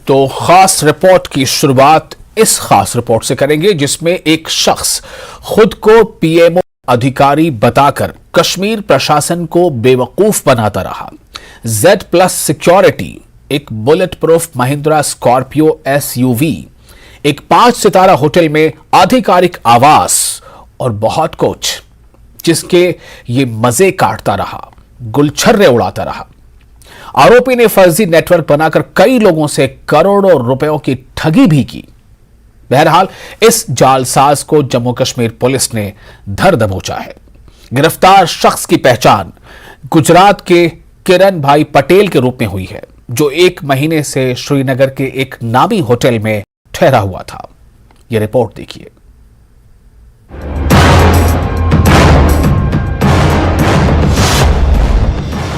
तो खास रिपोर्ट की शुरुआत इस खास रिपोर्ट से करेंगे जिसमें एक शख्स खुद को पीएमओ अधिकारी बताकर कश्मीर प्रशासन को बेवकूफ बनाता रहा। Z+ सिक्योरिटी, एक bullet proof Mahindra Scorpio SUV, एक 5 सितारा होटल में आधिकारिक आवास और बहुत कुछ, जिसके ये मजे काटता रहा, गुलछर्रे उड़ाता रहा। आरोपी ने फर्जी नेटवर्क बनाकर कई लोगों से करोड़ों रुपयों की ठगी भी की। बहरहाल इस जालसाज को जम्मू कश्मीर पुलिस ने धर दबोचा है। गिरफ्तार शख्स की पहचान गुजरात के किरण भाई पटेल के रूप में हुई है, जो 1 महीने से श्रीनगर के एक नामी होटल में ठहरा हुआ था। यह रिपोर्ट देखिए।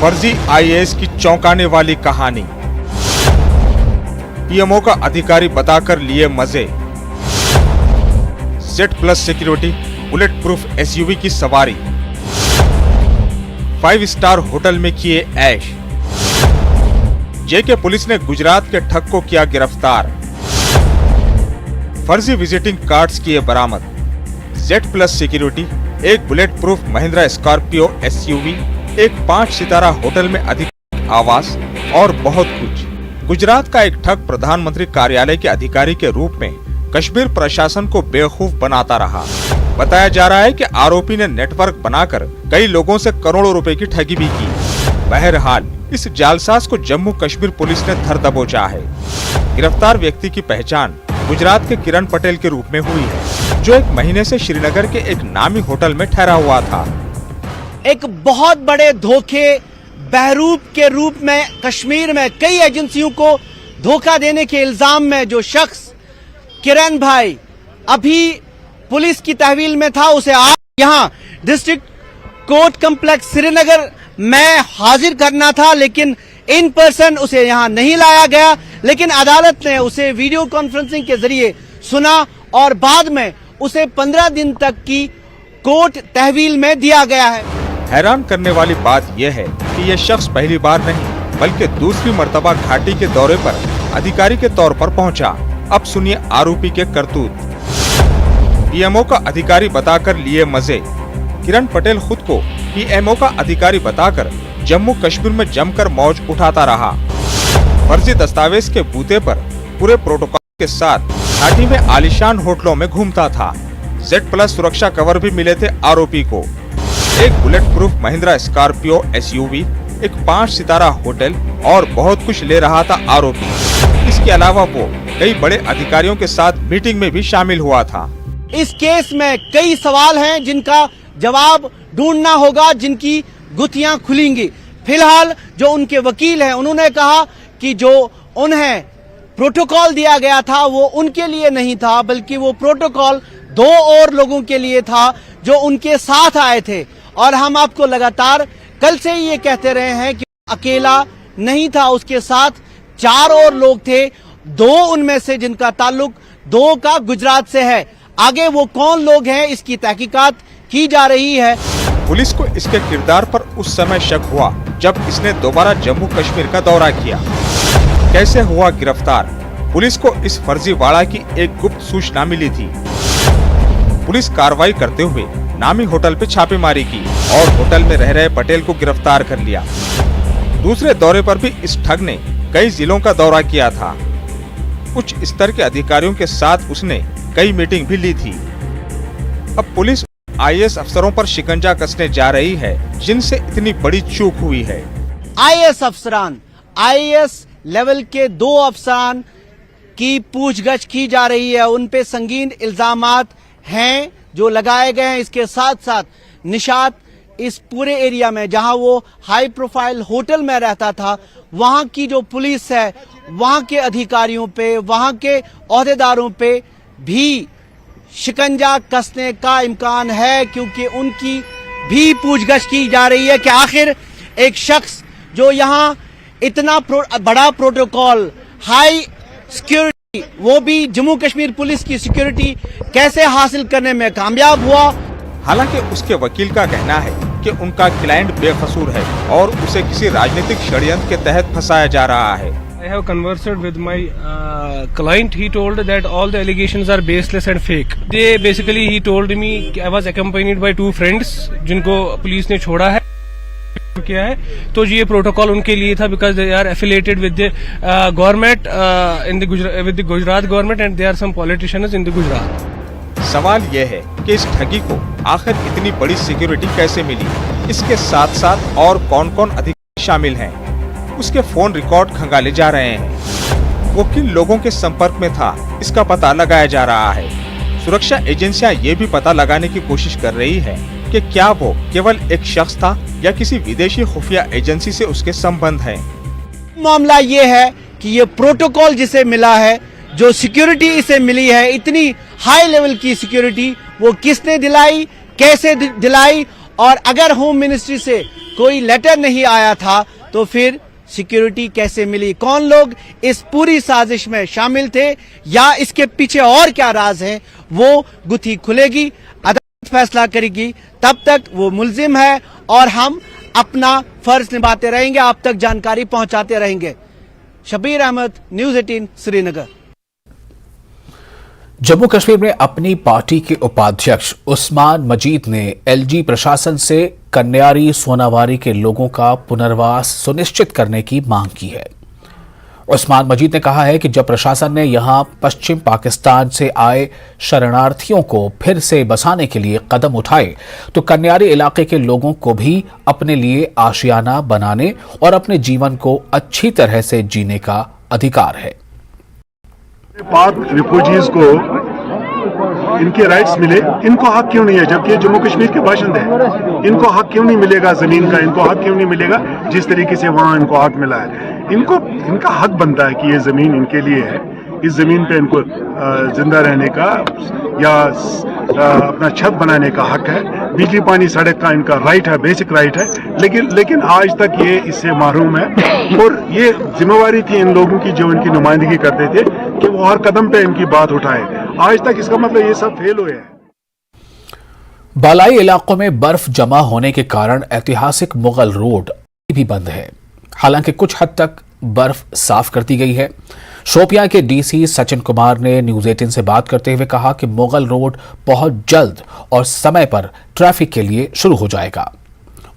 फर्जी IAS की चौंकाने वाली कहानी। पीएमओ का अधिकारी बताकर लिए मजे। Z+ security bullet proof SUV की सवारी। 5 स्टार होटल में किए ऐश। JK पुलिस ने गुजरात के ठग को किया गिरफ्तार। फर्जी विजिटिंग कार्ड्स किए बरामद। Z+ सिक्योरिटी, एक bullet proof Mahindra Scorpio SUV, एक 5 सितारा होटल में अधिक आवास और बहुत कुछ। गुजरात का एक ठग प्रधानमंत्री कार्यालय के अधिकारी के रूप में कश्मीर प्रशासन को बेवकूफ बनाता रहा। बताया जा रहा है कि आरोपी ने नेटवर्क बनाकर कई लोगों से करोड़ों रुपए की ठगी भी की। बहरहाल इस जालसाज को जम्मू कश्मीर पुलिस ने धर दबोचा है। गिरफ्तार व्यक्ति की पहचान गुजरात के किरण पटेल के रूप में हुई है, जो 1 महीने से श्रीनगर के एक नामी होटल में ठहरा हुआ था। एक बहुत बड़े धोखे बहरूप के रूप में कश्मीर में कई एजेंसियों को धोखा देने के इल्जाम में जो शख्स किरण भाई अभी पुलिस की तहवील में था, उसे आज यहाँ डिस्ट्रिक्ट कोर्ट कॉम्प्लेक्स श्रीनगर में हाजिर करना था, लेकिन इन पर्सन उसे यहाँ नहीं लाया गया। लेकिन अदालत ने उसे वीडियो कॉन्फ्रेंसिंग के जरिए सुना और बाद में उसे 15 दिन तक की कोर्ट तहवील में दिया गया है। हैरान करने वाली बात यह है कि यह शख्स पहली बार नहीं बल्कि दूसरी मर्तबा घाटी के दौरे पर अधिकारी के तौर पर पहुंचा। अब सुनिए आरोपी के करतूत। पीएमओ का अधिकारी बताकर लिए मजे। किरण पटेल खुद को पीएमओ का अधिकारी बताकर जम्मू कश्मीर में जमकर मौज उठाता रहा। फर्जी दस्तावेज के बूते पर पूरे प्रोटोकॉल के साथ घाटी में आलीशान होटलों में घूमता था। Z+ सुरक्षा कवर भी मिले थे आरोपी को। एक bullet proof Mahindra Scorpio SUV, एक 5 सितारा होटल और बहुत कुछ ले रहा था आरोपी। इसके अलावा वो कई बड़े अधिकारियों के साथ मीटिंग में भी शामिल हुआ था। इस केस में कई सवाल हैं जिनका जवाब ढूंढना होगा, जिनकी गुत्थियां खुलेंगी। फिलहाल जो उनके वकील हैं, उन्होंने कहा कि जो उन्हें प्रोटोकॉल दिया गया था वो उनके लिए नहीं था, बल्कि वो प्रोटोकॉल 2 और लोगों के लिए था जो उनके साथ आए थे। और हम आपको लगातार कल से ही ये कहते रहे हैं कि अकेला नहीं था, उसके साथ 4 और लोग थे, 2 उनमें से जिनका ताल्लुक 2 का गुजरात से है। आगे वो कौन लोग हैं, इसकी तहकीकात की जा रही है। पुलिस को इसके किरदार पर उस समय शक हुआ जब इसने दोबारा जम्मू कश्मीर का दौरा किया। कैसे हुआ गिरफ्तार? पुलिस को इस फर्जीवाड़ा की एक गुप्त सूचना मिली थी। पुलिस कार्रवाई करते हुए नामी होटल पे छापेमारी की और होटल में रह रहे पटेल को गिरफ्तार कर लिया। दूसरे दौरे पर भी इस ठग ने कई जिलों का दौरा किया था। उच्च स्तर के अधिकारियों के साथ उसने कई मीटिंग भी ली थी। अब पुलिस IAS अफसरों पर शिकंजा कसने जा रही है, जिनसे इतनी बड़ी चूक हुई है। IAS अफसरान, IAS लेवल के 2 अफसरान की पूछगछ की जा रही है। उन पे संगीन इल्जामात हैं जो लगाए गए हैं। इसके साथ साथ निशात इस पूरे एरिया में जहां वो हाई प्रोफाइल होटल में रहता था, वहां की जो पुलिस है, वहां के अधिकारियों पे, वहां के ओहदेदारों पे भी शिकंजा कसने का इम्कान है, क्योंकि उनकी भी पूछगछ की जा रही है कि आखिर एक शख्स जो यहाँ इतना बड़ा प्रोटोकॉल, हाई सिक्योरिटी, वो भी जम्मू कश्मीर पुलिस की सिक्योरिटी कैसे हासिल करने में कामयाब हुआ। हालांकि उसके वकील का कहना है कि उनका क्लाइंट बेकसूर है और उसे किसी राजनीतिक षड्यंत्र के तहत फंसाया जा रहा है। I have conversed with my client. He told that all the allegations are baseless and fake. They basically he told me I was accompanied by 2 friends जिनको पुलिस ने छोड़ा है किया है, तो ये प्रोटोकॉल उनके लिए था because they are affiliated with the government in the with the Gujarat government and there are some politicians in the Gujarat. सवाल यह है कि इस ठगी को आखिर इतनी बड़ी सिक्योरिटी कैसे मिली, इसके साथ साथ और कौन कौन अधिकारी शामिल हैं, उसके फोन रिकॉर्ड खंगाले जा रहे हैं। वो किन लोगों के संपर्क में था, इसका पता लगाया जा रहा है। सुरक्षा एजेंसियां ये भी पता लगाने की कोशिश कर रही है कि क्या वो केवल एक शख्स था या किसी विदेशी खुफिया एजेंसी से उसके संबंध हैं। मामला ये है कि ये प्रोटोकॉल जिसे मिला है, जो सिक्योरिटी इसे मिली है, इतनी हाई लेवल की सिक्योरिटी, वो किसने दिलाई, कैसे दिलाई, और अगर होम मिनिस्ट्री से कोई लेटर नहीं आया था तो फिर सिक्योरिटी कैसे मिली, कौन लोग इस पूरी साजिश में शामिल थे या इसके पीछे और क्या राज है, वो गुत्थी खुलेगी, अदालत फैसला करेगी। तब तक वो मुल्जिम है और हम अपना फर्ज निभाते रहेंगे, आप तक जानकारी पहुंचाते रहेंगे। शबीर अहमद, न्यूज़ 18 श्रीनगर। जम्मू कश्मीर में अपनी पार्टी के उपाध्यक्ष उस्मान मजीद ने एलजी प्रशासन से कन्यारी सोनावारी के लोगों का पुनर्वास सुनिश्चित करने की मांग की है। उस्मान मजीद ने कहा है कि जब प्रशासन ने यहां पश्चिम पाकिस्तान से आए शरणार्थियों को फिर से बसाने के लिए कदम उठाए तो कन्यारी इलाके के लोगों को भी अपने लिए आशियाना बनाने और अपने जीवन को अच्छी तरह से जीने का अधिकार है। पाक रिफ्यूजीज को इनके राइट्स मिले, इनको हक क्यों नहीं है, जबकि जम्मू कश्मीर के बाशिंदे हैं। इनको हक क्यों नहीं मिलेगा जमीन का, इनको हक क्यों नहीं मिलेगा जिस तरीके से वहां इनको हक मिला है। इनका हक बनता है कि ये जमीन इनके लिए है, इस जमीन पे इनको जिंदा रहने का या अपना छत बनाने का हक है। बिजली पानी सड़क का इनका राइट है, बेसिक राइट है, लेकिन आज तक ये इससे महरूम है। और ये जिम्मेवारी थी इन लोगों की जो इनकी नुमाइंदगी करते थे कि वो हर कदम पे इनकी बात उठाए। आज तक इसका मतलब ये सब फेल हुए हैं। बालाई इलाकों में बर्फ जमा होने के कारण ऐतिहासिक मुगल रोड भी बंद है। हालांकि कुछ हद तक बर्फ साफ कर दी गई है। शोपियां के डीसी सचिन कुमार ने न्यूज़ 18 से बात करते हुए कहा कि मुगल रोड बहुत जल्द और समय पर ट्रैफिक के लिए शुरू हो जाएगा।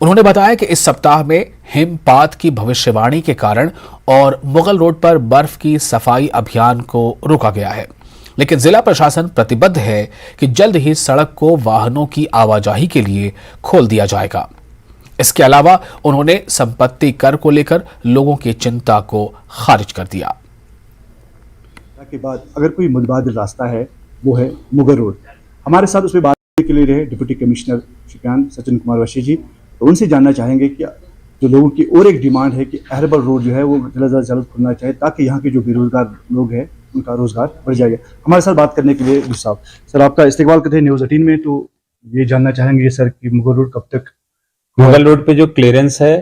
उन्होंने बताया कि इस सप्ताह में हिमपात की भविष्यवाणी के कारण और मुगल रोड पर बर्फ की सफाई अभियान को रोका गया है, लेकिन जिला प्रशासन प्रतिबद्ध है कि जल्द ही सड़क को वाहनों की आवाजाही के लिए खोल दिया जाएगा। इसके अलावा उन्होंने संपत्ति कर को लेकर लोगों की चिंता को खारिज कर दिया। के बाद अगर कोई मुतबादिल रास्ता है वो है मुगल रोड। हमारे साथ उसमें बात करने के लिए रहे डिप्टी कमिश्नर शुक्रान सचिन कुमार वशी जी, तो उनसे जानना चाहेंगे कि जो लोगों की और एक डिमांड है कि अहरबल रोड जो है वो जल्द खुलना चाहिए ताकि यहाँ के जो बेरोजगार लोग हैं उनका रोजगार बढ़ जाएगा। हमारे साथ बात करने के लिए साहब, सर आपका इस्तेमाल करते हैं न्यूज़ 18 में, तो ये जानना चाहेंगे सर कि मुगल रोड कब तक? मुगल रोड पे जो क्लियरेंस है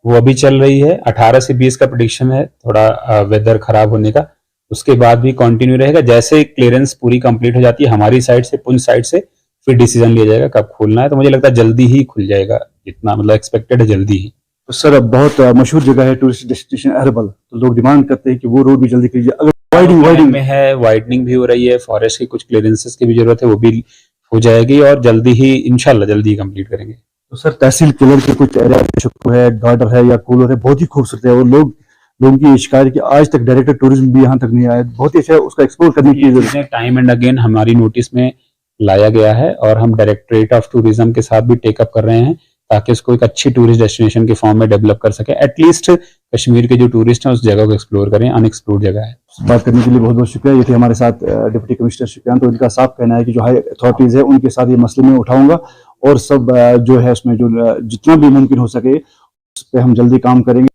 वो अभी चल रही है। 18 से 20 का प्रेडिक्शन है, थोड़ा वेदर खराब होने का, उसके बाद भी कंटिन्यू रहेगा। जैसे क्लियरेंस पूरी कंप्लीट हो जाती है हमारी साइड से, पुंछ साइड से, फिर डिसीजन लिया जाएगा कब खोलना है। तो मुझे लगता है जल्दी ही खुल जाएगा, जितना मतलब एक्सपेक्टेड है जल्दी ही। तो सर बहुत मशहूर जगह है टूरिस्ट डेस्टिनेशन अहरबल, तो लोग डिमांड करते हैं कि वो रोड भी जल्दी कीजिए। अगर वाइडनिंग में है, वाइडनिंग भी हो रही है, फॉरेस्ट की कुछ क्लियरेंसेस की भी जरूरत है, वो भी हो जाएगी और जल्दी ही इंशाल्लाह जल्दी ही कंप्लीट करेंगे। तो सर तहसील किलर के कुछ एरिया है, गार्डर है या कूलर है, बहुत ही खूबसूरत है, और लोगों की शिकायत कि आज तक डायरेक्टर टूरिज्म भी यहाँ तक नहीं आया। बहुत ही अच्छा उसका एक्सप्लोर करने की जरूरत है। टाइम एंड अगेन हमारी नोटिस में लाया गया है और हम डायरेक्टरेट ऑफ टूरिज्म के साथ भी टेकअप कर रहे हैं ताकि उसको एक अच्छी टूरिस्ट डेस्टिनेशन के फॉर्म में डेवलप कर सके। एटलीस्ट कश्मीर के जो टूरिस्ट हैं उस जगह को एक्सप्लोर करें, अनएक्सप्लोर्ड जगह है। बात करने के लिए बहुत बहुत शुक्रिया। ये थे हमारे साथ डिप्टी कमिश्नर शुक्रिया। तो इनका साफ कहना है कि जो हाई अथॉरिटीज है उनके साथ ये मसले में उठाऊंगा और सब जो है उसमें जो जितना भी मुमकिन हो सके उस पर हम जल्दी काम करेंगे।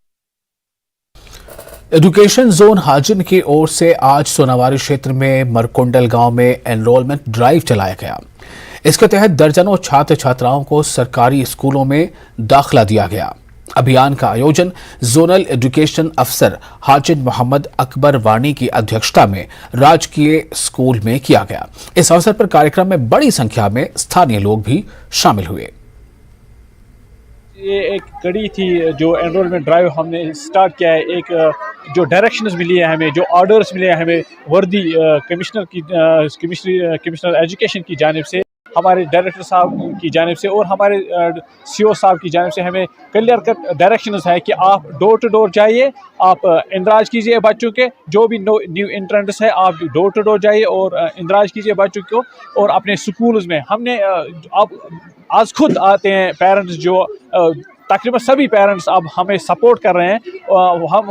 एजुकेशन जोन हाजिन की ओर से आज सोनावारी क्षेत्र में मरकुंडल गांव में एनरोलमेंट ड्राइव चलाया गया। इसके तहत दर्जनों छात्र छात्राओं को सरकारी स्कूलों में दाखिला दिया गया। अभियान का आयोजन जोनल एजुकेशन अफसर हाजिन मोहम्मद अकबर वानी की अध्यक्षता में राजकीय स्कूल में किया गया। इस अवसर पर कार्यक्रम में बड़ी संख्या में स्थानीय लोग भी शामिल हुए। ये एक कड़ी थी जो एनरोलमेंट ड्राइव हमने स्टार्ट किया है। एक जो डायरेक्शंस मिली है हमें, जो ऑर्डर्स मिले हैं हमें वर्दी कमिश्नर एजुकेशन की जानिब से, हमारे डायरेक्टर साहब की जानिब से और हमारे सीओ साहब की जानिब से हमें क्लियर कट डायरेक्शंस है कि आप डोर टू डोर जाइए, आप इंदराज कीजिए बच्चों के, जो भी न्यू एंट्रेंट्स है आप डोर टू डोर जाइए और इंदराज कीजिए बच्चों को। और अपने स्कूल्स में हमने अब आज खुद आते हैं पेरेंट्स, जो तकरीबन सभी पेरेंट्स अब हमें सपोर्ट कर रहे हैं, हम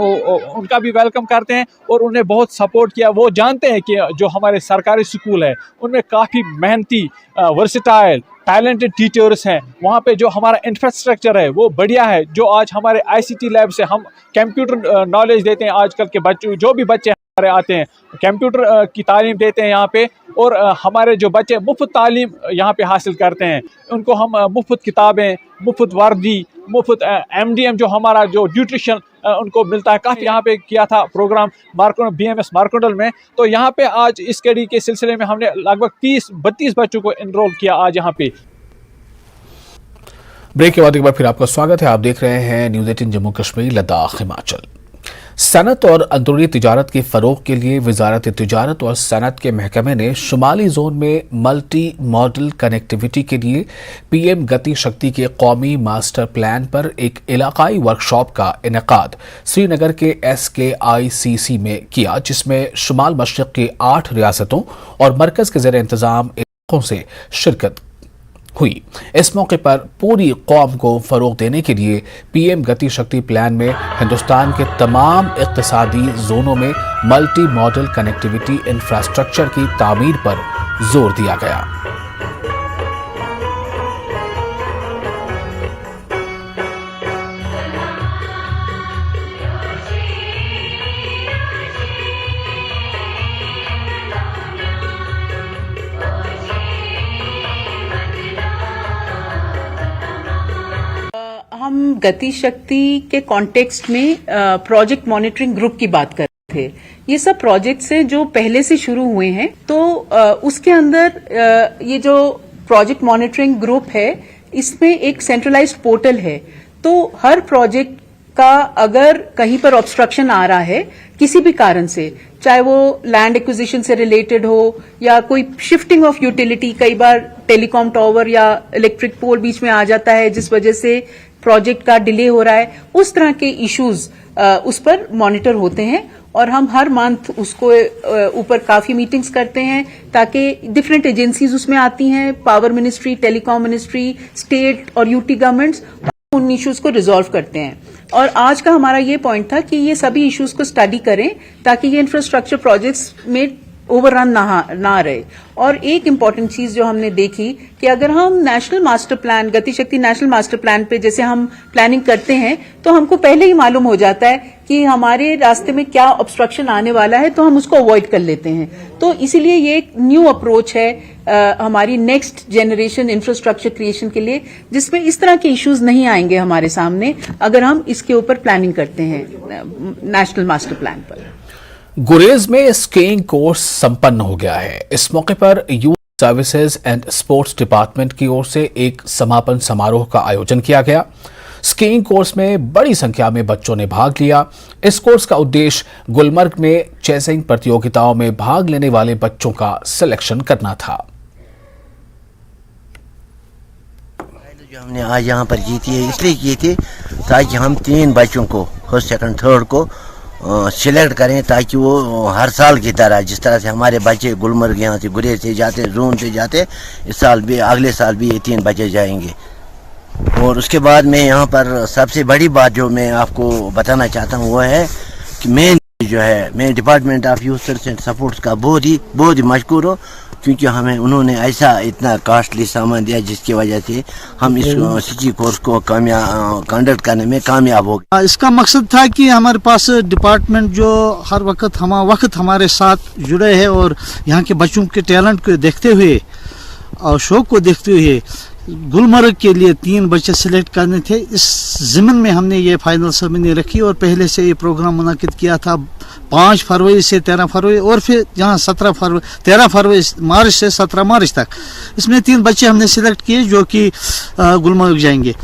उनका भी वेलकम करते हैं और उन्हें बहुत सपोर्ट किया। वो जानते हैं कि जो हमारे सरकारी स्कूल है उनमें काफ़ी मेहनती, वर्सेटाइल, टैलेंटेड टीचर्स हैं। वहाँ पे जो हमारा इंफ्रास्ट्रक्चर है वो बढ़िया है। जो आज हमारे आईसीटी लैब से हम कंप्यूटर नॉलेज देते हैं, आजकल के बच्चों, जो भी बच्चे हमारे आते हैं कंप्यूटर की तालीम देते हैं यहाँ पे, और हमारे जो बच्चे मुफ्त तालीम यहाँ पे हासिल करते हैं उनको हम मुफ्त किताबें, मुफ्त वर्दी, मुफ्त MDM जो हमारा जो न्यूट्रिशन उनको मिलता है। काफ़ी यहाँ पे किया था प्रोग्राम BMS मारकोंडल में, तो यहाँ पे आज इस कड़ी के सिलसिले में हमने लगभग 30-32 बच्चों को एनरोल किया आज यहाँ पे। ब्रेक के बाद एक बार फिर आपका स्वागत है। आप देख रहे हैं न्यूज़ 18 जम्मू कश्मीर लद्दाख हिमाचल। सनत और अंदरूनी तिजारत के फ़रोग के लिए वजारत तिजारत और सनत के महकमे ने शुमाली जोन में मल्टी मॉडल कनेक्टिविटी के लिए PM गति शक्ति के कौमी मास्टर प्लान पर एक इलाकाई वर्कशॉप का इनेकाद श्रीनगर के SKICC में किया, जिसमें शुमाल मशरिक़ की 8 रियासतों और मरकज़ के ज़ेर इंतज़ाम इलाकों से शिरकत हुई। इस मौके पर पूरी कौम को फरोग देने के लिए PM गति शक्ति प्लान में हिंदुस्तान के तमाम इक़्तिसादी जोनों में मल्टी मॉडल कनेक्टिविटी इंफ्रास्ट्रक्चर की तामीर पर जोर दिया गया। हम गति शक्ति के कॉन्टेक्स्ट में प्रोजेक्ट मॉनिटरिंग ग्रुप की बात कर रहे थे। ये सब प्रोजेक्ट्स हैं जो पहले से शुरू हुए हैं, तो उसके अंदर ये जो प्रोजेक्ट मॉनिटरिंग ग्रुप है इसमें एक सेंट्रलाइज्ड पोर्टल है। तो हर प्रोजेक्ट का अगर कहीं पर ऑब्स्ट्रक्शन आ रहा है किसी भी कारण से, चाहे वो लैंड एक्विजिशन से रिलेटेड हो या कोई शिफ्टिंग ऑफ यूटिलिटी, कई बार टेलीकॉम टावर या इलेक्ट्रिक पोल बीच में आ जाता है जिस वजह से प्रोजेक्ट का डिले हो रहा है, उस तरह के इश्यूज उस पर मॉनिटर होते हैं और हम हर मंथ उसको ऊपर काफी मीटिंग्स करते हैं ताकि डिफरेंट एजेंसीज उसमें आती हैं, power ministry, telecom ministry, state और यूटी गवर्नमेंट्स, उन इश्यूज को रिजॉल्व करते हैं। और आज का हमारा ये पॉइंट था कि ये सभी इश्यूज को स्टडी करें ताकि ये इंफ्रास्ट्रक्चर प्रोजेक्ट्स में ओवररन ना रहे। और एक इम्पॉर्टेंट चीज जो हमने देखी कि अगर हम नेशनल मास्टर प्लान, गति शक्ति नेशनल मास्टर प्लान पे जैसे हम प्लानिंग करते हैं तो हमको पहले ही मालूम हो जाता है कि हमारे रास्ते में क्या ऑब्स्ट्रक्शन आने वाला है, तो हम उसको अवॉइड कर लेते हैं। तो इसीलिए ये एक न्यू अप्रोच है हमारी नेक्स्ट जनरेशन इंफ्रास्ट्रक्चर क्रिएशन के लिए, जिसमें इस तरह के इश्यूज नहीं आएंगे हमारे सामने अगर हम इसके ऊपर प्लानिंग करते हैं नेशनल मास्टर प्लान पर। गुरेज में स्कीइंग कोर्स संपन्न हो गया है। इस मौके पर youth services and sports department की ओर से एक समापन समारोह का आयोजन किया गया। स्कीइंग कोर्स में बड़ी संख्या में बच्चों ने भाग लिया। इस कोर्स का उद्देश्य गुलमर्ग में चेसिंग प्रतियोगिताओं में भाग लेने वाले बच्चों का सिलेक्शन करना था। जो हमने आज यहाँ पर जीती है इसलिए की थी ताकि हम 3 बच्चों को फर्स्ट, सेकंड, थर्ड को सिलेक्ट करें, ताकि वो हर साल की तरह जिस तरह से हमारे बच्चे गुलमर्ग यहाँ से गुरेज से जाते, जोन से जाते, इस साल भी, अगले साल भी ये 3 बच्चे जाएंगे। और उसके बाद में यहाँ पर सबसे बड़ी बात जो मैं आपको बताना चाहता हूँ वो है कि मैं department of youth service and supports का बहुत ही मशकूर हूँ, क्योंकि हमें उन्होंने ऐसा इतना कॉस्टली सामान दिया जिसकी वजह से हम इस सिटी कोर्स को कंडक्ट करने में कामयाब हो गए। इसका मकसद था कि हमारे पास डिपार्टमेंट जो हर वक्त हमारे साथ जुड़े हैं और यहाँ के बच्चों के टैलेंट को देखते हुए और शौक को देखते हुए गुलमर्ग के लिए 3 बच्चे सिलेक्ट करने थे। इस ज़िम्न में हमने ये फाइनल सेरेमनी रखी और पहले से ये प्रोग्राम मुनाकिद किया था 5 फरवरी से 13 फरवरी और फिर यहाँ 13 फरवरी मार्च से 17 मार्च तक। इसमें 3 बच्चे हमने सिलेक्ट किए जो कि गुलमर्ग जाएंगे।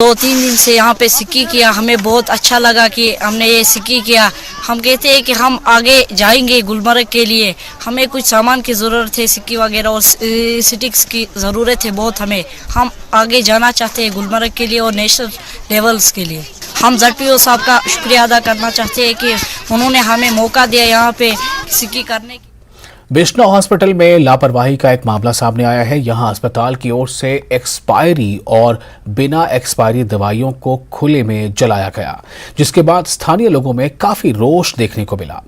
2-3 दिन से यहाँ पे सिक्की किया, हमें बहुत अच्छा लगा कि हमने ये सिक्की किया। हम कहते हैं कि हम आगे जाएंगे गुलमर्ग के लिए, हमें कुछ सामान की ज़रूरत है, सिक्की वगैरह और स्टिक्स की ज़रूरत है बहुत हमें। हम आगे जाना चाहते हैं गुलमर्ग के लिए और नेशनल लेवल्स के लिए। हम ZPO साहब का शुक्रिया अदा करना चाहते हैं कि उन्होंने हमें मौका दिया यहाँ पे सिक्की करने की। बिश्नोई हॉस्पिटल में लापरवाही का एक मामला सामने आया है। यहां अस्पताल की ओर से एक्सपायरी और बिना एक्सपायरी दवाइयों को खुले में जलाया गया, जिसके बाद स्थानीय लोगों में काफी रोष देखने को मिला।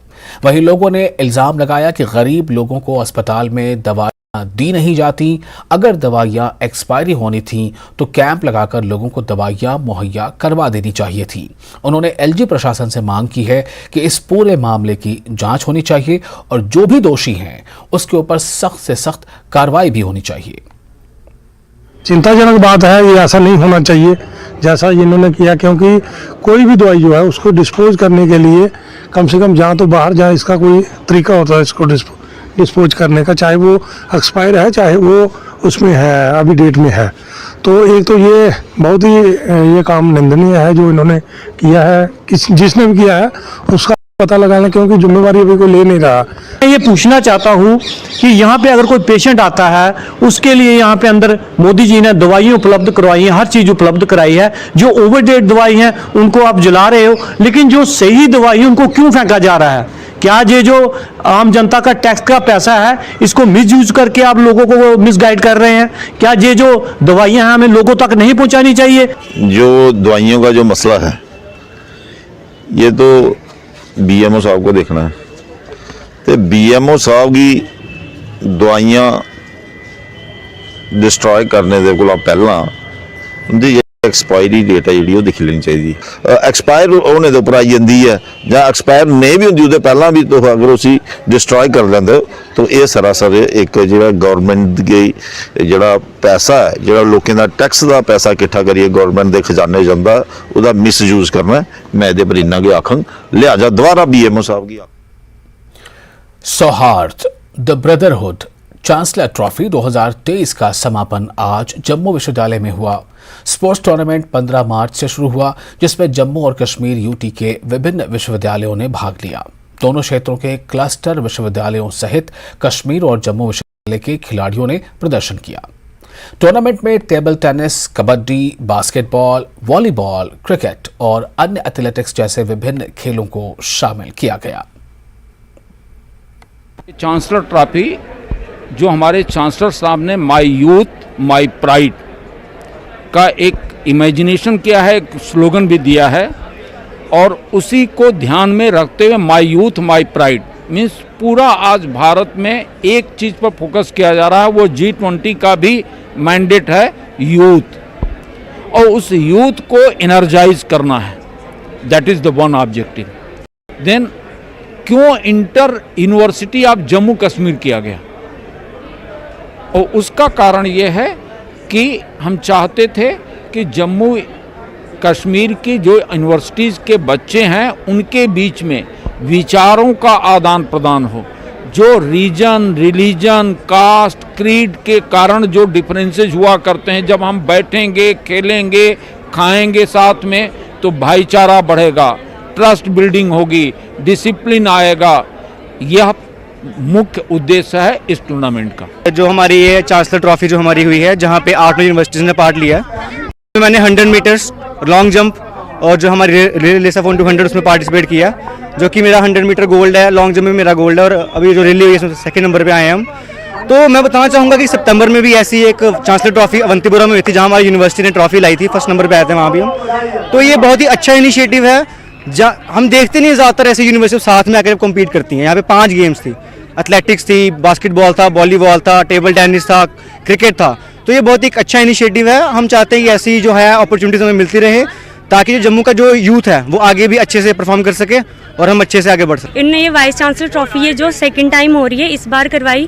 वहीं लोगों ने इल्जाम लगाया कि गरीब लोगों को अस्पताल में दवाइयां दी नहीं जाती। अगर दवाइयां एक्सपायरी होनी थी तो कैंप लगाकर लोगों को दवाइयां मुहैया करवा देनी चाहिए थी। उन्होंने LG प्रशासन से मांग की है कि इस पूरे मामले की जांच होनी चाहिए और जो भी दोषी हैं उसके ऊपर सख्त से सख्त कार्रवाई भी होनी चाहिए। चिंताजनक बात है, ये ऐसा नहीं होना चाहिए जैसा इन्होंने किया, क्योंकि कोई भी दवाई जो है उसको डिस्पोज करने के लिए कम से कम जहाँ तो बाहर जहाँ इसका कोई तरीका होता है इसको डिस्पोज करने का, चाहे वो एक्सपायर है चाहे वो उसमें है अभी डेट में है। तो एक तो ये बहुत ही ये काम निंदनीय है जो इन्होंने किया है, जिसने भी किया है उसका पता लगाना, क्योंकि जिम्मेवारी अभी कोई ले नहीं रहा। मैं ये पूछना चाहता हूँ कि यहाँ पे अगर कोई पेशेंट आता है उसके लिए यहाँ पे अंदर मोदी जी ने दवाइयाँ उपलब्ध करवाई हैं, हर चीज़ उपलब्ध कराई है। जो ओवरडेट दवाई हैं उनको आप जला रहे हो, लेकिन जो सही दवाई है उनको क्यों फेंका जा रहा है? क्या ये जो आम जनता का टैक्स का पैसा है इसको मिसयूज करके आप लोगों को मिसगाइड कर रहे हैं? क्या ये जो दवाइयाँ हैं हमें लोगों तक नहीं पहुँचानी चाहिए? जो दवाइयों का जो मसला है ये तो BMO साहब को देखना है, तो BMO साहब की दवाइयां डिस्ट्रॉय करने दे कोला पहला उनकी एक्सपायरी डेट है जी दिख लेनी चाहिए। एक्सपायर होने के उपर आई जाती है या एक्सपायर नहीं भी होंगी उसके पहला भी, तो अगर उसी डिस्ट्रॉय कर लेंगे तो ये सरासर एक जो गौरमेंट की जोड़ा पैसा है, जो लोगों का टैक्स का पैसा इकट्ठा करिए गौरमेंट के खजाने जाता उसका मिसयूज करना, मैं ये पर इन्ना की आखंग लिहाजा दोबारा BMO साहब की। सौहार्द द ब्रदरहुड चांसलर ट्रॉफी 2023 का समापन आज जम्मू विश्वविद्यालय में हुआ। स्पोर्ट्स टूर्नामेंट 15 मार्च से शुरू हुआ, जिसमें जम्मू और कश्मीर UT के विभिन्न विश्वविद्यालयों ने भाग लिया। दोनों क्षेत्रों के क्लस्टर विश्वविद्यालयों सहित कश्मीर और जम्मू विश्वविद्यालय के खिलाड़ियों ने प्रदर्शन किया। टूर्नामेंट में table tennis, kabaddi, basketball, volleyball, cricket और अन्य एथलेटिक्स जैसे विभिन्न खेलों को शामिल किया गया। चांसलर ट्रॉफी जो हमारे चांसलर साहब ने माई यूथ माई प्राइड का एक इमेजिनेशन किया है, एक स्लोगन भी दिया है, और उसी को ध्यान में रखते हुए माई यूथ माई प्राइड मीन्स पूरा आज भारत में एक चीज़ पर फोकस किया जा रहा है, वो G20 का भी मैंडेट है यूथ, और उस यूथ को एनर्जाइज करना है, that is the one objective. Then क्यों inter university of Jammu Kashmir किया गया, और उसका कारण ये है कि हम चाहते थे कि जम्मू कश्मीर की जो यूनिवर्सिटीज़ के बच्चे हैं उनके बीच में विचारों का आदान प्रदान हो। जो रीजन, रिलीजन, कास्ट, क्रीड के कारण जो डिफरेंसेस हुआ करते हैं, जब हम बैठेंगे, खेलेंगे, खाएंगे साथ में तो भाईचारा बढ़ेगा, ट्रस्ट बिल्डिंग होगी, डिसिप्लिन आएगा। यह मुख्य उद्देश्य है इस टूर्नामेंट का। जो हमारी ये चांसलर ट्रॉफी जो हमारी हुई है, जहाँ पे 8 यूनिवर्सिटीज़ ने पार्ट लिया, मैंने 100 मीटर्स, लॉन्ग जंप और जो हमारी रिले रेस ऑफ 1-200 उसमें पार्टिसिपेट किया, जो कि मेरा 100 मीटर गोल्ड है, लॉन्ग जंप में मेरा गोल्ड है, और अभी जो रिले हुई है इसमें 2nd नंबर पे आए हैं हम। तो मैं बताना चाहूँगा कि सितंबर में भी ऐसी एक चांसलर ट्रॉफी अवंतीपुरा में हुई थी, जहाँ हमारी यूनिवर्सिटी ने ट्रॉफी लाई थी, 1st नंबर पे आए थे वहाँ भी हम। तो ये बहुत ही अच्छा इनिशिएटिव है, हम देखते नहीं ज़्यादातर ऐसी यूनिवर्सिटी साथ में आकर कम्पीट करती हैं। यहाँ पे 5 गेम्स थी, एथलेटिक्स थी, बास्केटबॉल था, वॉलीबॉल था, टेबल टेनिस था, क्रिकेट था। तो ये बहुत ही अच्छा इनिशिएटिव है। हम चाहते हैं कि ऐसी जो है अपॉर्चुनिटीज हमें मिलती रहे, ताकि जो जम्मू का जो यूथ है वो आगे भी अच्छे से परफॉर्म कर सके और हम अच्छे से आगे बढ़ सकें। इनने ये वाइस चांसलर ट्रॉफी ये जो 2nd टाइम हो रही है इस बार करवाई,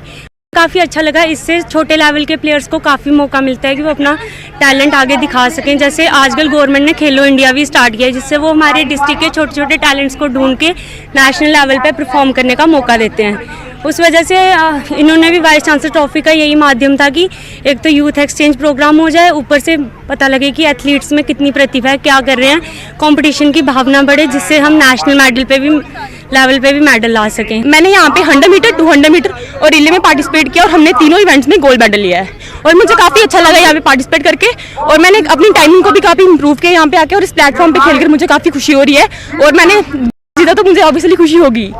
काफ़ी अच्छा लगा। इससे छोटे लेवल के प्लेयर्स को काफ़ी मौका मिलता है कि वो अपना टैलेंट आगे दिखा सकें। जैसे आजकल गवर्नमेंट ने खेलो इंडिया भी स्टार्ट किया है, जिससे वो हमारे डिस्ट्रिक्ट के छोटे छोटे टैलेंट्स को ढूंढ के नेशनल लेवल पे परफॉर्म करने का मौका देते हैं। उस वजह से इन्होंने भी वाइस चांसलर ट्रॉफी का यही माध्यम था कि एक तो यूथ एक्सचेंज प्रोग्राम हो जाए, ऊपर से पता लगे कि एथलीट्स में कितनी प्रतिभा है, क्या कर रहे हैं, कंपटीशन की भावना बढ़े, जिससे हम नेशनल लेवल पे भी मेडल ला सकें। मैंने यहाँ पे 100 मीटर, 200 मीटर और रिले में पार्टिसिपेट किया और हमने तीनों इवेंट्स में गोल्ड मेडल लिया है और मुझे काफ़ी अच्छा लगा यहाँ पे पार्टिसिपेट करके और मैंने अपनी टाइमिंग को भी काफ़ी इम्प्रूव किया यहाँ पे आके और इस प्लेटफॉर्म पे खेलकर मुझे काफ़ी खुशी हो रही है और मैंने जीता तो मुझे ऑब्वियसली खुशी होगी।